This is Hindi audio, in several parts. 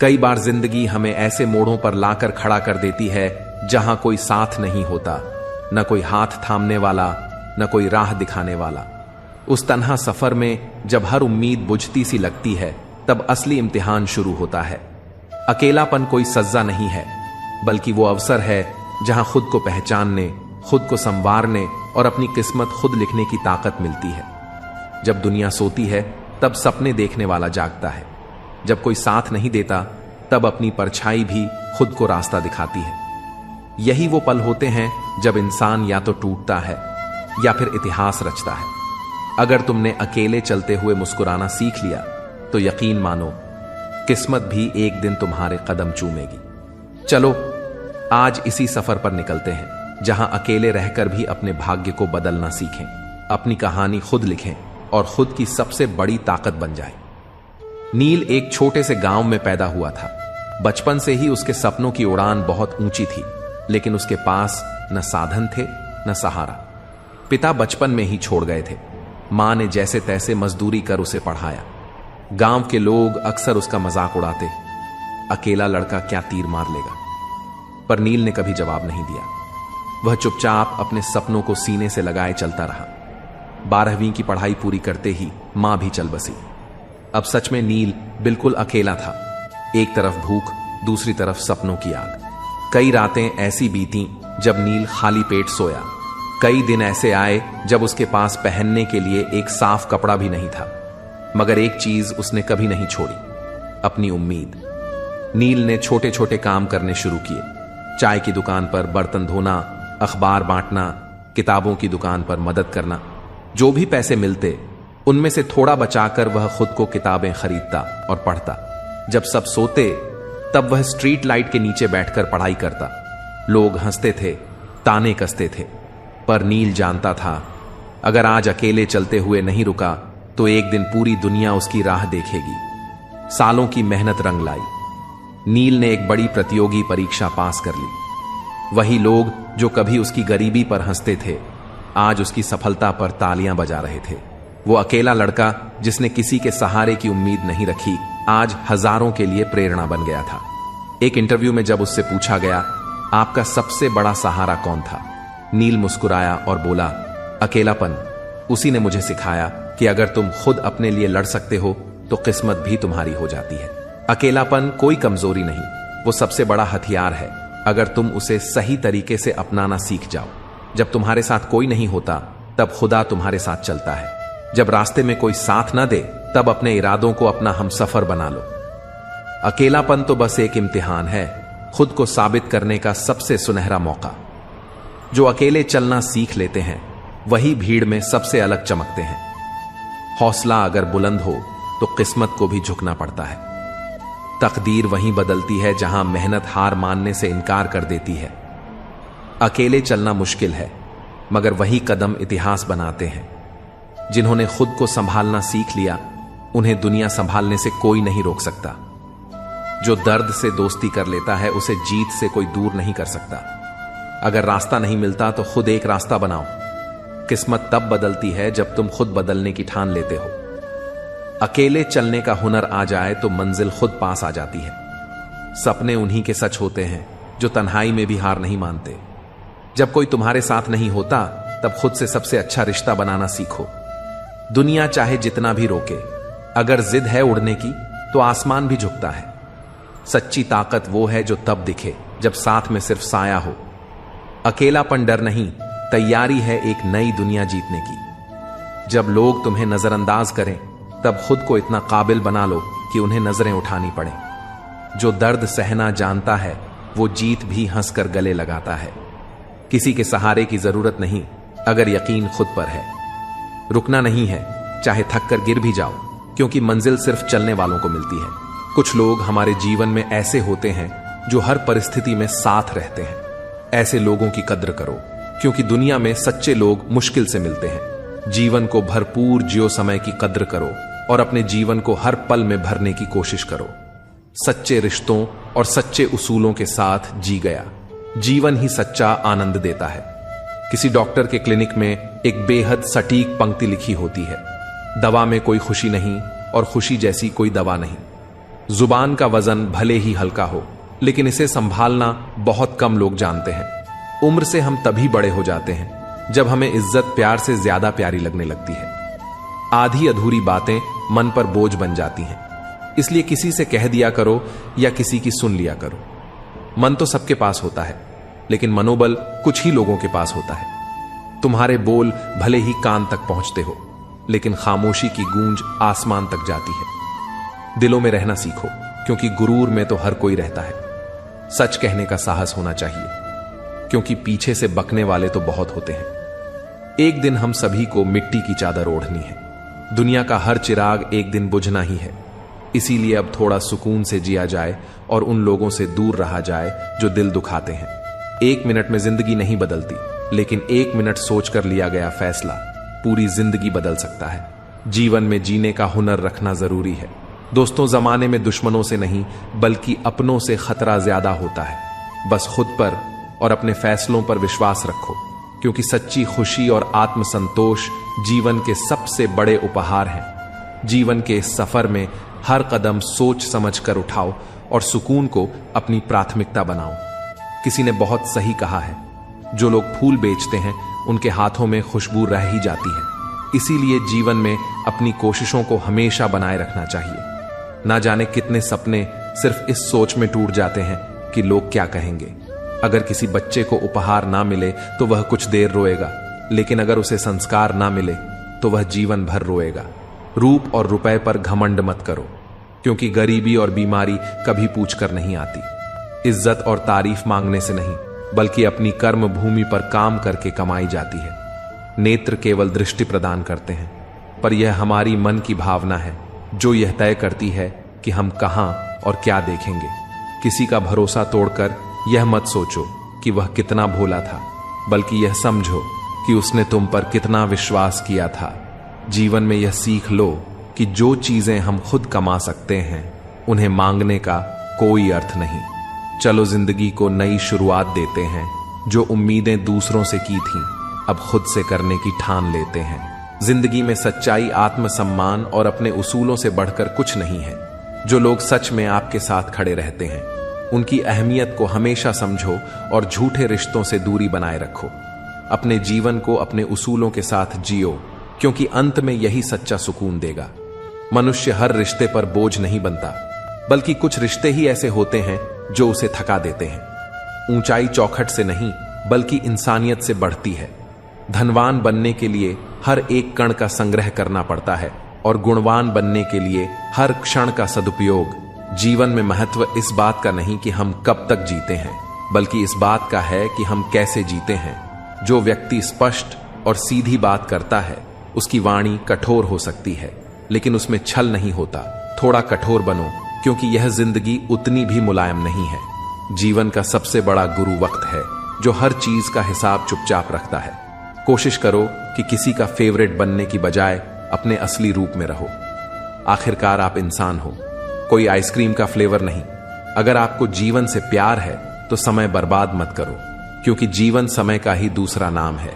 कई बार जिंदगी हमें ऐसे मोड़ों पर लाकर खड़ा कर देती है जहां कोई साथ नहीं होता, न कोई हाथ थामने वाला, न कोई राह दिखाने वाला। उस तन्हा सफर में जब हर उम्मीद बुझती सी लगती है, तब असली इम्तिहान शुरू होता है। अकेलापन कोई सज्जा नहीं है, बल्कि वो अवसर है जहां खुद को पहचानने, खुद को संवारने और अपनी किस्मत खुद लिखने की ताकत मिलती है। जब दुनिया सोती है तब सपने देखने वाला जागता है। जब कोई साथ नहीं देता तब अपनी परछाई भी खुद को रास्ता दिखाती है। यही वो पल होते हैं जब इंसान या तो टूटता है या फिर इतिहास रचता है। अगर तुमने अकेले चलते हुए मुस्कुराना सीख लिया तो यकीन मानो किस्मत भी एक दिन तुम्हारे कदम चूमेगी। चलो आज इसी सफर पर निकलते हैं जहां अकेले रहकर भी अपने भाग्य को बदलना सीखें, अपनी कहानी खुद लिखें और खुद की सबसे बड़ी ताकत बन जाए। नील एक छोटे से गांव में पैदा हुआ था। बचपन से ही उसके सपनों की उड़ान बहुत ऊंची थी, लेकिन उसके पास न साधन थे न सहारा। पिता बचपन में ही छोड़ गए थे। मां ने जैसे तैसे मजदूरी कर उसे पढ़ाया। गांव के लोग अक्सर उसका मजाक उड़ाते, अकेला लड़का क्या तीर मार लेगा। पर नील ने कभी जवाब नहीं दिया। वह चुपचाप अपने सपनों को सीने से लगाए चलता रहा। 12वीं की पढ़ाई पूरी करते ही मां भी चल बसी। अब सच में नील बिल्कुल अकेला था। एक तरफ भूख, दूसरी तरफ सपनों की आग। कई रातें ऐसी बीती जब नील खाली पेट सोया। कई दिन ऐसे आए जब उसके पास पहनने के लिए एक साफ कपड़ा भी नहीं था। मगर एक चीज उसने कभी नहीं छोड़ी, अपनी उम्मीद। नील ने छोटे छोटे काम करने शुरू किए। चाय की दुकान पर बर्तन धोना, अखबार बांटना, किताबों की दुकान पर मदद करना। जो भी पैसे मिलते उनमें से थोड़ा बचाकर वह खुद को किताबें खरीदता और पढ़ता। जब सब सोते तब वह स्ट्रीट लाइट के नीचे बैठकर पढ़ाई करता। लोग हंसते थे, ताने कसते थे, पर नील जानता था अगर आज अकेले चलते हुए नहीं रुका तो एक दिन पूरी दुनिया उसकी राह देखेगी। सालों की मेहनत रंग लाई। नील ने एक बड़ी प्रतियोगी परीक्षा पास कर ली। वही लोग जो कभी उसकी गरीबी पर हंसते थे, आज उसकी सफलता पर तालियां बजा रहे थे। वो अकेला लड़का जिसने किसी के सहारे की उम्मीद नहीं रखी, आज हजारों के लिए प्रेरणा बन गया था। एक इंटरव्यू में जब उससे पूछा गया, आपका सबसे बड़ा सहारा कौन था, नील मुस्कुराया और बोला, अकेलापन। उसी ने मुझे सिखाया कि अगर तुम खुद अपने लिए लड़ सकते हो तो किस्मत भी तुम्हारी हो जाती है। अकेलापन कोई कमजोरी नहीं, वो सबसे बड़ा हथियार है अगर तुम उसे सही तरीके से अपनाना सीख जाओ। जब तुम्हारे साथ कोई नहीं होता तब खुदा तुम्हारे साथ चलता है। जब रास्ते में कोई साथ न दे तब अपने इरादों को अपना हमसफर बना लो। अकेलापन तो बस एक इम्तिहान है, खुद को साबित करने का सबसे सुनहरा मौका। जो अकेले चलना सीख लेते हैं वही भीड़ में सबसे अलग चमकते हैं। हौसला अगर बुलंद हो तो किस्मत को भी झुकना पड़ता है। तकदीर वहीं बदलती है जहां मेहनत हार मानने से इनकार कर देती है। अकेले चलना मुश्किल है, मगर वही कदम इतिहास बनाते हैं। जिन्होंने खुद को संभालना सीख लिया उन्हें दुनिया संभालने से कोई नहीं रोक सकता। जो दर्द से दोस्ती कर लेता है उसे जीत से कोई दूर नहीं कर सकता। अगर रास्ता नहीं मिलता तो खुद एक रास्ता बनाओ। किस्मत तब बदलती है जब तुम खुद बदलने की ठान लेते हो। अकेले चलने का हुनर आ जाए तो मंजिल खुद पास आ जाती है। सपने उन्हीं के सच होते हैं जो तन्हाई में भी हार नहीं मानते। जब कोई तुम्हारे साथ नहीं होता तब खुद से सबसे अच्छा रिश्ता बनाना सीखो। दुनिया चाहे जितना भी रोके, अगर जिद है उड़ने की तो आसमान भी झुकता है। सच्ची ताकत वो है जो तब दिखे जब साथ में सिर्फ साया हो। अकेलापन डर नहीं, तैयारी है एक नई दुनिया जीतने की। जब लोग तुम्हें नजरअंदाज करें तब खुद को इतना काबिल बना लो कि उन्हें नजरें उठानी पड़े। जो दर्द सहना जानता है वो जीत भी हंसकर गले लगाता है। किसी के सहारे की जरूरत नहीं अगर यकीन खुद पर है। रुकना नहीं है, चाहे थक कर गिर भी जाओ, क्योंकि मंजिल सिर्फ चलने वालों को मिलती है। कुछ लोग हमारे जीवन में ऐसे होते हैं जो हर परिस्थिति में साथ रहते हैं। ऐसे लोगों की कद्र करो, क्योंकि दुनिया में सच्चे लोग मुश्किल से मिलते हैं। जीवन को भरपूर जियो, समय की कद्र करो और अपने जीवन को हर पल में भरने की कोशिश करो। सच्चे रिश्तों और सच्चे उसूलों के साथ जी गया जीवन ही सच्चा आनंद देता है। किसी डॉक्टर के क्लिनिक में एक बेहद सटीक पंक्ति लिखी होती है, दवा में कोई खुशी नहीं और खुशी जैसी कोई दवा नहीं। जुबान का वजन भले ही हल्का हो, लेकिन इसे संभालना बहुत कम लोग जानते हैं। उम्र से हम तभी बड़े हो जाते हैं जब हमें इज्जत प्यार से ज्यादा प्यारी लगने लगती है। आधी अधूरी बातें मन पर बोझ बन जाती हैं, इसलिए किसी से कह दिया करो या किसी की सुन लिया करो। मन तो सबके पास होता है, लेकिन मनोबल कुछ ही लोगों के पास होता है। तुम्हारे बोल भले ही कान तक पहुंचते हो, लेकिन खामोशी की गूंज आसमान तक जाती है। दिलों में रहना सीखो, क्योंकि गुरूर में तो हर कोई रहता है। सच कहने का साहस होना चाहिए, क्योंकि पीछे से बकने वाले तो बहुत होते हैं। एक दिन हम सभी को मिट्टी की चादर ओढ़नी है। दुनिया का हर चिराग एक दिन बुझना ही है। इसीलिए अब थोड़ा सुकून से जिया जाए और उन लोगों से दूर रहा जाए जो दिल दुखाते हैं। 1 मिनट में जिंदगी नहीं बदलती, लेकिन 1 मिनट सोचकर लिया गया फैसला पूरी जिंदगी बदल सकता है। जीवन में जीने का हुनर रखना जरूरी है। दोस्तों, जमाने में दुश्मनों से नहीं बल्कि अपनों से खतरा ज्यादा होता है। बस खुद पर और अपने फैसलों पर विश्वास रखो, क्योंकि सच्ची खुशी और आत्मसंतोष जीवन के सबसे बड़े उपहार हैं। जीवन के इस सफर में हर कदम सोच समझ कर उठाओ और सुकून को अपनी प्राथमिकता बनाओ। किसी ने बहुत सही कहा है, जो लोग फूल बेचते हैं उनके हाथों में खुशबू रह ही जाती है। इसीलिए जीवन में अपनी कोशिशों को हमेशा बनाए रखना चाहिए। ना जाने कितने सपने सिर्फ इस सोच में टूट जाते हैं कि लोग क्या कहेंगे। अगर किसी बच्चे को उपहार ना मिले तो वह कुछ देर रोएगा, लेकिन अगर उसे संस्कार ना मिले तो वह जीवन भर रोएगा। रूप और रुपए पर घमंड मत करो, क्योंकि गरीबी और बीमारी कभी पूछ कर नहीं आती। इज्जत और तारीफ मांगने से नहीं, बल्कि अपनी कर्म भूमि पर काम करके कमाई जाती है। नेत्र केवल दृष्टि प्रदान करते हैं, पर यह हमारी मन की भावना है जो यह तय करती है कि हम कहां और क्या देखेंगे। किसी का भरोसा तोड़कर यह मत सोचो कि वह कितना भोला था, बल्कि यह समझो कि उसने तुम पर कितना विश्वास किया था। जीवन में यह सीख लो कि जो चीजें हम खुद कमा सकते हैं उन्हें मांगने का कोई अर्थ नहीं। चलो जिंदगी को नई शुरुआत देते हैं। जो उम्मीदें दूसरों से की थीं अब खुद से करने की ठान लेते हैं। जिंदगी में सच्चाई, आत्मसम्मान और अपने उसूलों से बढ़कर कुछ नहीं है। जो लोग सच में आपके साथ खड़े रहते हैं उनकी अहमियत को हमेशा समझो और झूठे रिश्तों से दूरी बनाए रखो। अपने जीवन को अपने उसूलों के साथ जियो, क्योंकि अंत में यही सच्चा सुकून देगा। मनुष्य हर रिश्ते पर बोझ नहीं बनता, बल्कि कुछ रिश्ते ही ऐसे होते हैं जो उसे थका देते हैं। ऊंचाई चौखट से नहीं बल्कि इंसानियत से बढ़ती है। धनवान बनने के लिए हर एक कण का संग्रह करना पड़ता है और गुणवान बनने के लिए हर क्षण का सदुपयोग। जीवन में महत्व इस बात का नहीं कि हम कब तक जीते हैं, बल्कि इस बात का है कि हम कैसे जीते हैं। जो व्यक्ति स्पष्ट और सीधी बात करता है उसकी वाणी कठोर हो सकती है, लेकिन उसमें छल नहीं होता। थोड़ा कठोर बनो, क्योंकि यह जिंदगी उतनी भी मुलायम नहीं है। जीवन का सबसे बड़ा गुरु वक्त है, जो हर चीज का हिसाब चुपचाप रखता है। कोशिश करो कि किसी का फेवरेट बनने की बजाय अपने असली रूप में रहो। आखिरकार आप इंसान हो, कोई आइसक्रीम का फ्लेवर नहीं। अगर आपको जीवन से प्यार है तो समय बर्बाद मत करो, क्योंकि जीवन समय का ही दूसरा नाम है।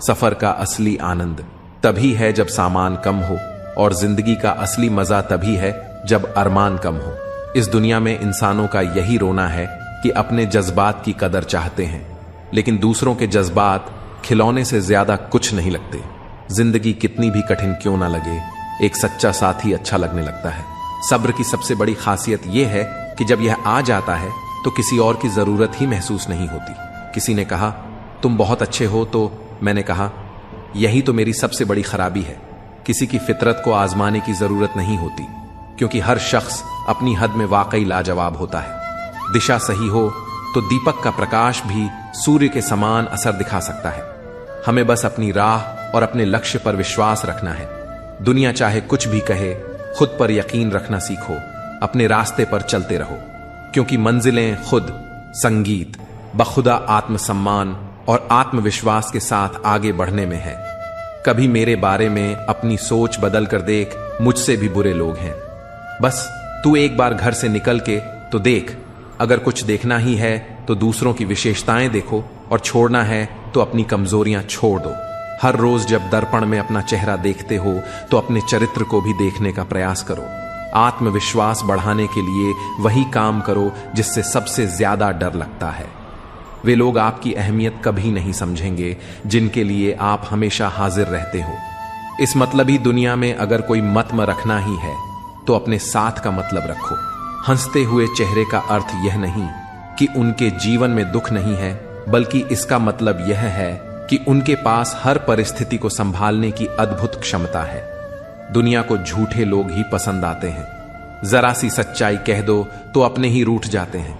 सफर का असली आनंद तभी है जब सामान कम हो, और जिंदगी का असली मजा तभी है जब अरमान कम हो। इस दुनिया में इंसानों का यही रोना है कि अपने जज्बात की कदर चाहते हैं, लेकिन दूसरों के जज्बात खिलौने से ज्यादा कुछ नहीं लगते। जिंदगी कितनी भी कठिन क्यों ना लगे, एक सच्चा साथी अच्छा लगने लगता है। सब्र की सबसे बड़ी खासियत यह है कि जब यह आ जाता है तो किसी और की जरूरत ही महसूस नहीं होती। किसी ने कहा तुम बहुत अच्छे हो, तो मैंने कहा यही तो मेरी सबसे बड़ी खराबी है। किसी की फितरत को आजमाने की जरूरत नहीं होती, क्योंकि हर शख्स अपनी हद में वाकई लाजवाब होता है। दिशा सही हो तो दीपक का प्रकाश भी सूर्य के समान असर दिखा सकता है। हमें बस अपनी राह और अपने लक्ष्य पर विश्वास रखना है। दुनिया चाहे कुछ भी कहे, खुद पर यकीन रखना सीखो। अपने रास्ते पर चलते रहो, क्योंकि मंजिलें खुद संगीत बखुदा आत्मसम्मान और आत्मविश्वास के साथ आगे बढ़ने में है। कभी मेरे बारे में अपनी सोच बदल कर देख, मुझसे भी बुरे लोग हैं। बस तू एक बार घर से निकल के तो देख। अगर कुछ देखना ही है तो दूसरों की विशेषताएं देखो, और छोड़ना है तो अपनी कमजोरियां छोड़ दो। हर रोज जब दर्पण में अपना चेहरा देखते हो तो अपने चरित्र को भी देखने का प्रयास करो। आत्मविश्वास बढ़ाने के लिए वही काम करो जिससे सबसे ज्यादा डर लगता है। वे लोग आपकी अहमियत कभी नहीं समझेंगे जिनके लिए आप हमेशा हाजिर रहते हो। इस मतलबी दुनिया में अगर कोई मतम रखना ही है तो अपने साथ का मतलब रखो। हंसते हुए चेहरे का अर्थ यह नहीं कि उनके जीवन में दुख नहीं है, बल्कि इसका मतलब यह है कि उनके पास हर परिस्थिति को संभालने की अद्भुत क्षमता है। दुनिया को झूठे लोग ही पसंद आते हैं। जरा सी सच्चाई कह दो तो अपने ही रूठ जाते हैं।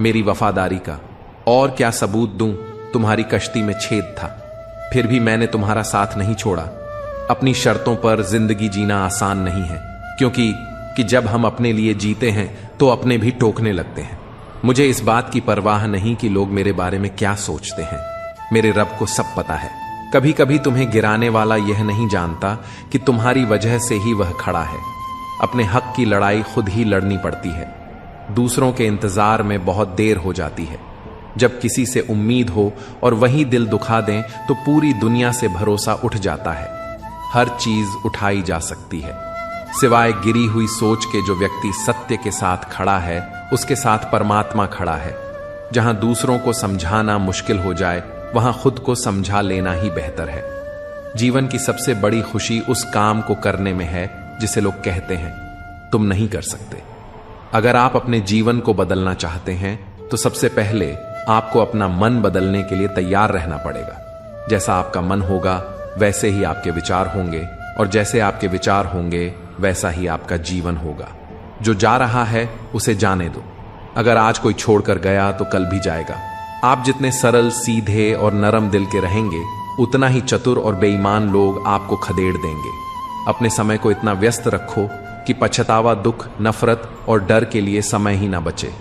मेरी वफादारी का और क्या सबूत दूं? तुम्हारी कश्ती में छेद था, फिर भी मैंने तुम्हारा साथ नहीं छोड़ा। अपनी शर्तों पर जिंदगी जीना आसान नहीं है, क्योंकि जब हम अपने लिए जीते हैं तो अपने भी टोकने लगते हैं। मुझे इस बात की परवाह नहीं कि लोग मेरे बारे में क्या सोचते हैं। मेरे रब को सब पता है। कभी कभी तुम्हें गिराने वाला यह नहीं जानता कि तुम्हारी वजह से ही वह खड़ा है। अपने हक की लड़ाई खुद ही लड़नी पड़ती है। दूसरों के इंतजार में बहुत देर हो जाती है। जब किसी से उम्मीद हो और वही दिल दुखा दें तो पूरी दुनिया से भरोसा उठ जाता है। हर चीज उठाई जा सकती है, सिवाय गिरी हुई सोच के। जो व्यक्ति सत्य के साथ खड़ा है उसके साथ परमात्मा खड़ा है। जहां दूसरों को समझाना मुश्किल हो जाए वहां खुद को समझा लेना ही बेहतर है। जीवन की सबसे बड़ी खुशी उस काम को करने में है जिसे लोग कहते हैं तुम नहीं कर सकते। अगर आप अपने जीवन को बदलना चाहते हैं तो सबसे पहले आपको अपना मन बदलने के लिए तैयार रहना पड़ेगा। जैसा आपका मन होगा वैसे ही आपके विचार होंगे, और जैसे आपके विचार होंगे वैसा ही आपका जीवन होगा। जो जा रहा है उसे जाने दो। अगर आज कोई छोड़कर गया तो कल भी जाएगा। आप जितने सरल, सीधे और नरम दिल के रहेंगे उतना ही चतुर और बेईमान लोग आपको खदेड़ देंगे। अपने समय को इतना व्यस्त रखो कि पछतावा, दुख, नफरत और डर के लिए समय ही ना बचे।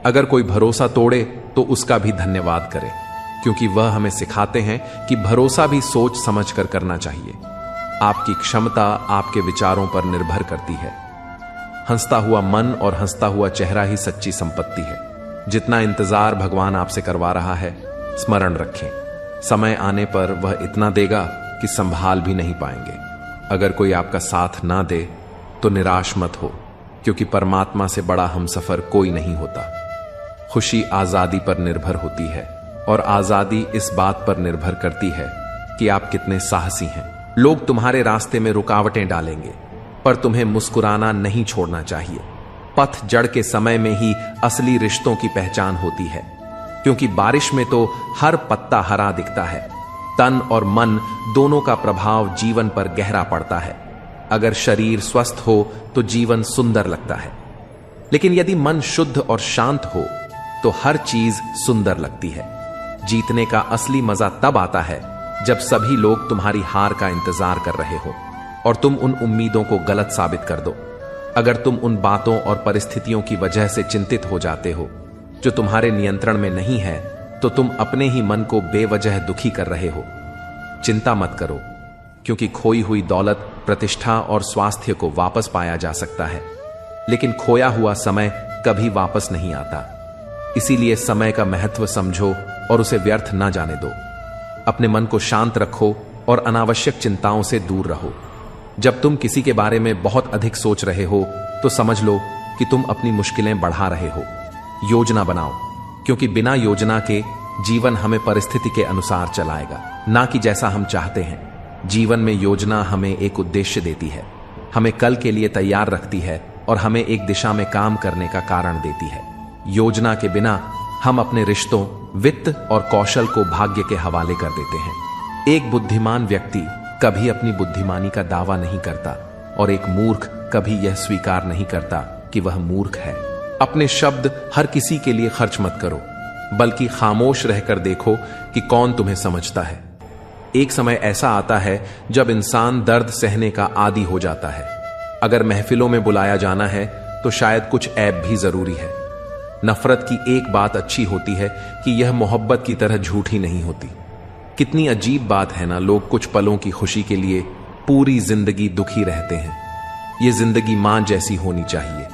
अगर कोई भरोसा तोड़े तो उसका भी धन्यवाद करें, क्योंकि वह हमें सिखाते हैं कि भरोसा भी सोच समझ कर करना चाहिए। आपकी क्षमता आपके विचारों पर निर्भर करती है। हंसता हुआ मन और हंसता हुआ चेहरा ही सच्ची संपत्ति है। जितना इंतजार भगवान आपसे करवा रहा है, स्मरण रखें, समय आने पर वह इतना देगा कि संभाल भी नहीं पाएंगे। अगर कोई आपका साथ ना दे तो निराश मत हो, क्योंकि परमात्मा से बड़ा हमसफर कोई नहीं होता। खुशी आजादी पर निर्भर होती है, और आजादी इस बात पर निर्भर करती है कि आप कितने साहसी हैं। लोग तुम्हारे रास्ते में रुकावटें डालेंगे, पर तुम्हें मुस्कुराना नहीं छोड़ना चाहिए। पतझड़ के समय में ही असली रिश्तों की पहचान होती है, क्योंकि बारिश में तो हर पत्ता हरा दिखता है। तन और मन दोनों का प्रभाव जीवन पर गहरा पड़ता है। अगर शरीर स्वस्थ हो तो जीवन सुंदर लगता है, लेकिन यदि मन शुद्ध और शांत हो तो हर चीज सुंदर लगती है। जीतने का असली मजा तब आता है जब सभी लोग तुम्हारी हार का इंतजार कर रहे हो और तुम उन उम्मीदों को गलत साबित कर दो। अगर तुम उन बातों और परिस्थितियों की वजह से चिंतित हो जाते हो जो तुम्हारे नियंत्रण में नहीं है, तो तुम अपने ही मन को बेवजह दुखी कर रहे हो। चिंता मत करो, क्योंकि खोई हुई दौलत, प्रतिष्ठा और स्वास्थ्य को वापस पाया जा सकता है, लेकिन खोया हुआ समय कभी वापस नहीं आता। इसीलिए समय का महत्व समझो और उसे व्यर्थ ना जाने दो। अपने मन को शांत रखो और अनावश्यक चिंताओं से दूर रहो। जब तुम किसी के बारे में बहुत अधिक सोच रहे हो तो समझ लो कि तुम अपनी मुश्किलें बढ़ा रहे हो। योजना बनाओ, क्योंकि बिना योजना के जीवन हमें परिस्थिति के अनुसार चलाएगा, ना कि जैसा हम चाहते हैं। जीवन में योजना हमें एक उद्देश्य देती है, हमें कल के लिए तैयार रखती है और हमें एक दिशा में काम करने का कारण देती है। योजना के बिना हम अपने रिश्तों, वित्त और कौशल को भाग्य के हवाले कर देते हैं। एक बुद्धिमान व्यक्ति कभी अपनी बुद्धिमानी का दावा नहीं करता, और एक मूर्ख कभी यह स्वीकार नहीं करता कि वह मूर्ख है। अपने शब्द हर किसी के लिए खर्च मत करो, बल्कि खामोश रहकर देखो कि कौन तुम्हें समझता है। एक समय ऐसा आता है जब इंसान दर्द सहने का आदी हो जाता है। अगर महफिलों में बुलाया जाना है तो शायद कुछ ऐब भी जरूरी है। नफरत की एक बात अच्छी होती है कि यह मोहब्बत की तरह झूठी नहीं होती। कितनी अजीब बात है ना, लोग कुछ पलों की खुशी के लिए पूरी जिंदगी दुखी रहते हैं। यह जिंदगी मां जैसी होनी चाहिए,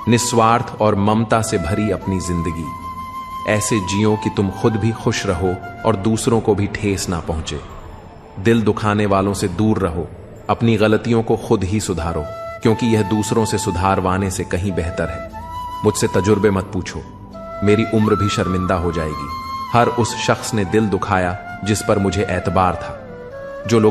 निस्वार्थ और ममता से भरी अपनी जिंदगी। ऐसे जियो कि तुम खुद भी खुश रहो और दूसरों को भी ठेस ना पहुंचे। दिल दुखाने वालों से दूर रहो, अपनी गलतियों को खुद ही सुधारो, क्योंकि यह दूसरों से सुधारवाने से कहीं बेहतर है। मुझसे तजुर्बे मत पूछो, मेरी उम्र भी शर्मिंदा हो जाएगी। हर उस शख्स ने दिल दुखाया जिस पर मुझे एतबार था। जो लोग